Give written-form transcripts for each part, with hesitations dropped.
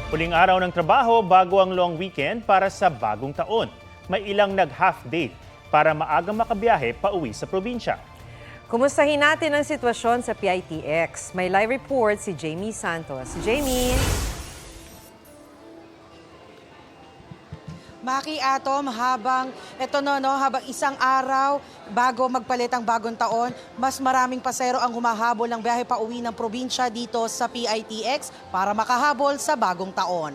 Huling araw ng trabaho bago ang long weekend para sa bagong taon. May ilang nag-half day para maagang makabiyahe pauwi sa probinsya. Kumustahin natin ang sitwasyon sa PITX. May live report si Jamie Santos. Jamie! Maki Atom, habang isang araw bago magpalit ang bagong taon, mas maraming pasero ang humahabol ng biyahe pa uwi ng probinsya dito sa PITX para makahabol sa bagong taon.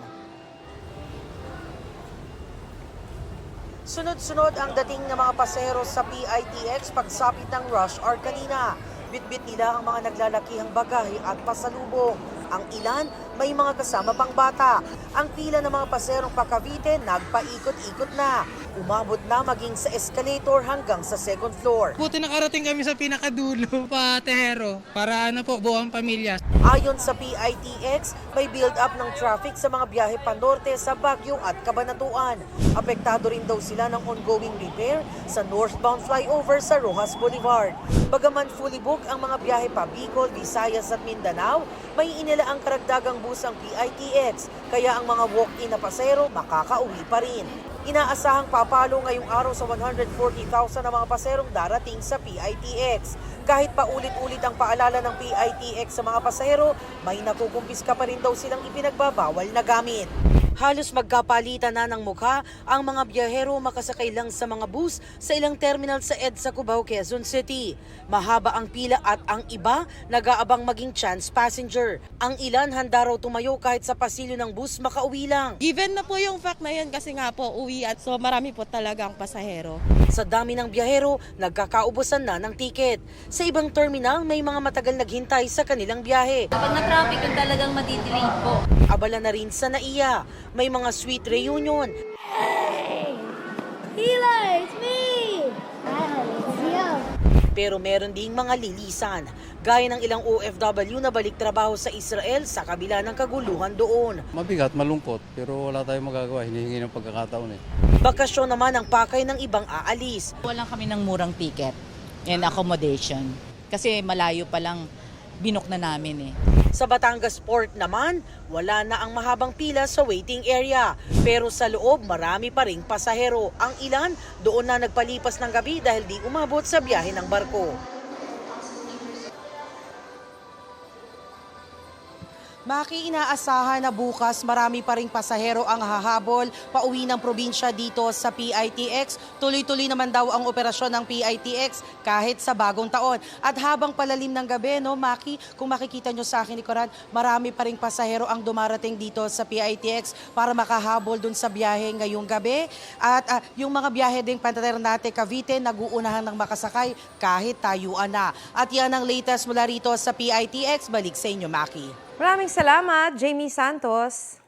Sunod-sunod ang dating ng mga pasero sa PITX pagsapit ng rush hour kanina. Bitbit nila ang mga naglalakihang bagahe at pasalubong. Ang ilan, may mga kasama pang bata. Ang pila ng mga paserong pa Cavite nagpaikot-ikot na. Umabot na maging sa escalator hanggang sa second floor. Buti nakarating kami sa pinakadulo pa Tehero para buong pamilya. Ayon sa PITX, may build-up ng traffic sa mga biyahe panorte sa Baguio at Cabanatuan. Apektado rin daw sila ng ongoing repair sa northbound flyover sa Rojas Boulevard. Bagaman fully booked ang mga biyahe pa Bicol, Visayas at Mindanao, may inilaang karagdagang bus ang PITX, kaya ang mga walk-in na pasero makakauwi pa rin. Inaasahang papalo ngayong araw sa 140,000 na mga paserong darating sa PITX. Kahit pa ulit-ulit ang paalala ng PITX sa mga pasahero, may nakukumpiska pa rin daw silang ipinagbabawal na gamit. Halos magkapalitan na ng mukha ang mga biyahero makasakay lang sa mga bus sa ilang terminal sa EDSA Cubao, Quezon City. Mahaba ang pila at ang iba nag-aabang maging chance passenger. Ang ilan handa raw tumayo kahit sa pasilyo ng bus makauwi lang. Given na po yung fact na yan kasi nga po uwi at so marami po talagang pasahero. Sa dami ng biyahero, nagkakaubusan na ng tiket. Sa ibang terminal, may mga matagal naghintay sa kanilang biyahe. Kapag na-traffic yung talagang madidelay po. Abala na rin sa NAIA. May mga sweet reunion. Hey! Hila, it's me! It's you! Pero meron ding mga lilisan. Gaya ng ilang OFW na balik trabaho sa Israel sa kabila ng kaguluhan doon. Mabigat, malungkot, pero wala tayong magagawa. Hinihingi ng pagkakataon eh. Bakasyon naman ang pakay ng ibang aalis. Walang kami ng murang ticket and accommodation. Kasi malayo pa lang binok na namin eh. Sa Batangas Port naman, wala na ang mahabang pila sa waiting area. Pero sa loob, marami pa ring pasahero. Ang ilan, doon na nagpalipas ng gabi dahil di umabot sa biyahe ng barko. Maki, inaasahan na bukas marami pa ring pasahero ang hahabol pauwi ng probinsya dito sa PITX. Tuloy-tuloy naman daw ang operasyon ng PITX kahit sa bagong taon. At habang palalim ng gabi, Maki, kung makikita nyo sa akin, Nikoran, marami pa ring pasahero ang dumarating dito sa PITX para makahabol dun sa biyahe ngayong gabi. At yung mga biyahe ding Ternate, Cavite, naguunahan ng makasakay kahit tayuan na. At yan ang latest mula rito sa PITX. Balik sa inyo, Maki. Maraming salamat, Jamie Santos.